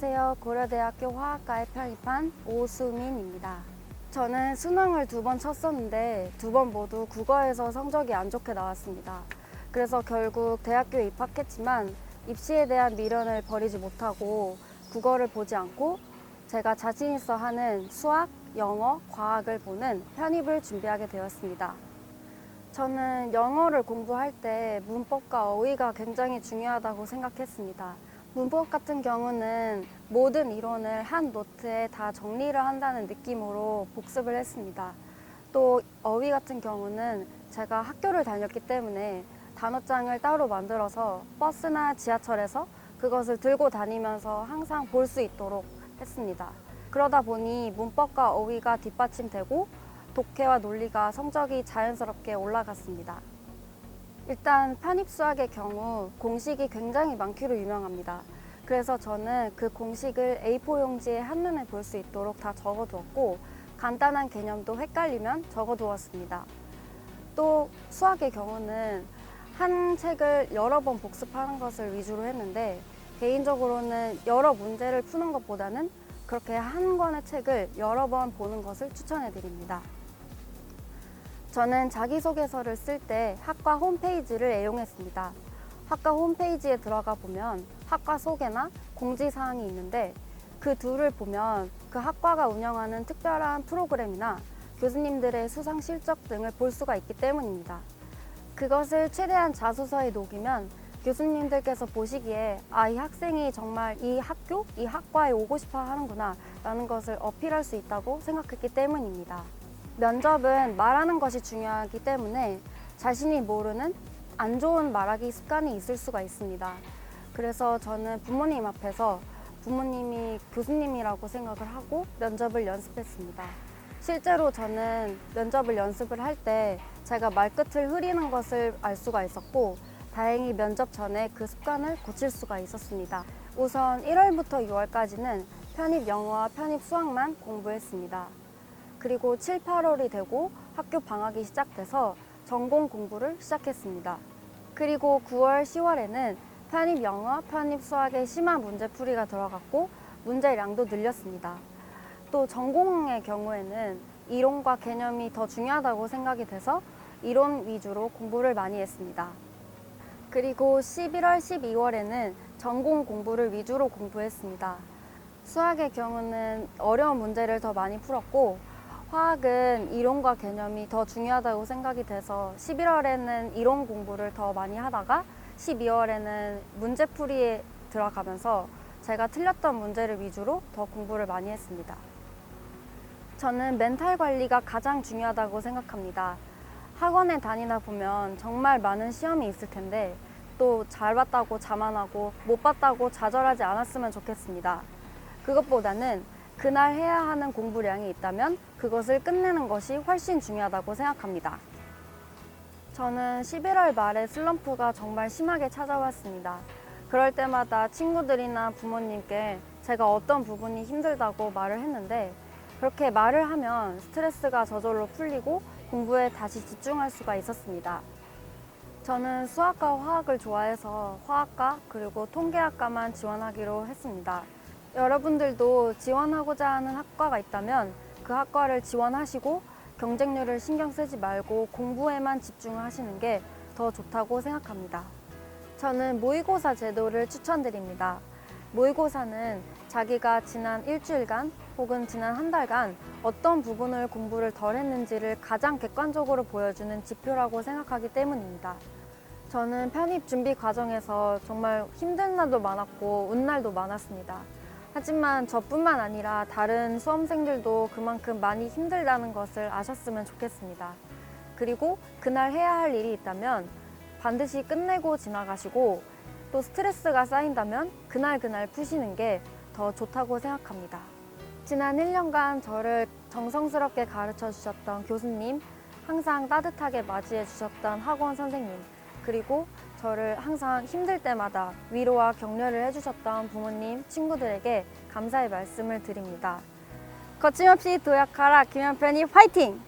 안녕하세요. 고려대학교 화학과에 편입한 오수민입니다. 저는 수능을 2번 쳤었는데 2번 모두 국어에서 성적이 안 좋게 나왔습니다. 그래서 결국 대학교에 입학했지만 입시에 대한 미련을 버리지 못하고 국어를 보지 않고 제가 자신 있어 하는 수학, 영어, 과학을 보는 편입을 준비하게 되었습니다. 저는 영어를 공부할 때 문법과 어휘가 굉장히 중요하다고 생각했습니다. 문법 같은 경우는 모든 이론을 한 노트에 다 정리를 한다는 느낌으로 복습을 했습니다. 또 어휘 같은 경우는 제가 학교를 다녔기 때문에 단어장을 따로 만들어서 버스나 지하철에서 그것을 들고 다니면서 항상 볼 수 있도록 했습니다. 그러다 보니 문법과 어휘가 뒷받침되고 독해와 논리가 성적이 자연스럽게 올라갔습니다. 일단 편입수학의 경우 공식이 굉장히 많기로 유명합니다. 그래서 저는 그 공식을 A4 용지에 한눈에 볼 수 있도록 다 적어두었고 간단한 개념도 헷갈리면 적어두었습니다. 또 수학의 경우는 한 책을 여러 번 복습하는 것을 위주로 했는데 개인적으로는 여러 문제를 푸는 것보다는 그렇게 한 권의 책을 여러 번 보는 것을 추천해 드립니다. 저는 자기소개서를 쓸 때 학과 홈페이지를 애용했습니다. 학과 홈페이지에 들어가 보면 학과 소개나 공지사항이 있는데 그 둘을 보면 그 학과가 운영하는 특별한 프로그램이나 교수님들의 수상 실적 등을 볼 수가 있기 때문입니다. 그것을 최대한 자소서에 녹이면 교수님들께서 보시기에 이 학생이 정말 이 학교, 이 학과에 오고 싶어 하는구나 라는 것을 어필할 수 있다고 생각했기 때문입니다. 면접은 말하는 것이 중요하기 때문에 자신이 모르는 안 좋은 말하기 습관이 있을 수가 있습니다. 그래서 저는 부모님 앞에서 부모님이 교수님이라고 생각을 하고 면접을 연습했습니다. 실제로 저는 면접을 연습을 할 때 제가 말끝을 흐리는 것을 알 수가 있었고 다행히 면접 전에 그 습관을 고칠 수가 있었습니다. 우선 1월부터 6월까지는 편입 영어와 편입 수학만 공부했습니다. 그리고 7, 8월이 되고 학교 방학이 시작돼서 전공 공부를 시작했습니다. 그리고 9월, 10월에는 편입 영어, 편입 수학의 심화 문제풀이가 들어갔고 문제량도 늘렸습니다. 또 전공의 경우에는 이론과 개념이 더 중요하다고 생각이 돼서 이론 위주로 공부를 많이 했습니다. 그리고 11월, 12월에는 전공 공부를 위주로 공부했습니다. 수학의 경우는 어려운 문제를 더 많이 풀었고 화학은 이론과 개념이 더 중요하다고 생각이 돼서 11월에는 이론 공부를 더 많이 하다가 12월에는 문제풀이에 들어가면서 제가 틀렸던 문제를 위주로 더 공부를 많이 했습니다. 저는 멘탈 관리가 가장 중요하다고 생각합니다. 학원에 다니다 보면 정말 많은 시험이 있을 텐데 또 잘 봤다고 자만하고 못 봤다고 좌절하지 않았으면 좋겠습니다. 그것보다는 그날 해야 하는 공부량이 있다면 그것을 끝내는 것이 훨씬 중요하다고 생각합니다. 저는 11월 말에 슬럼프가 정말 심하게 찾아왔습니다. 그럴 때마다 친구들이나 부모님께 제가 어떤 부분이 힘들다고 말을 했는데 그렇게 말을 하면 스트레스가 저절로 풀리고 공부에 다시 집중할 수가 있었습니다. 저는 수학과 화학을 좋아해서 화학과 그리고 통계학과만 지원하기로 했습니다. 여러분들도 지원하고자 하는 학과가 있다면 그 학과를 지원하시고 경쟁률을 신경 쓰지 말고 공부에만 집중하시는 게 더 좋다고 생각합니다. 저는 모의고사 제도를 추천드립니다. 모의고사는 자기가 지난 일주일간 혹은 지난 한 달간 어떤 부분을 공부를 덜 했는지를 가장 객관적으로 보여주는 지표라고 생각하기 때문입니다. 저는 편입 준비 과정에서 정말 힘든 날도 많았고 운 날도 많았습니다. 하지만 저뿐만 아니라 다른 수험생들도 그만큼 많이 힘들다는 것을 아셨으면 좋겠습니다. 그리고 그날 해야 할 일이 있다면 반드시 끝내고 지나가시고 또 스트레스가 쌓인다면 그날 푸시는 게 더 좋다고 생각합니다. 지난 1년간 저를 정성스럽게 가르쳐 주셨던 교수님, 항상 따뜻하게 맞이해 주셨던 학원 선생님, 그리고 저를 항상 힘들 때마다 위로와 격려를 해주셨던 부모님, 친구들에게 감사의 말씀을 드립니다. 거침없이 도약하라 김현편이 화이팅!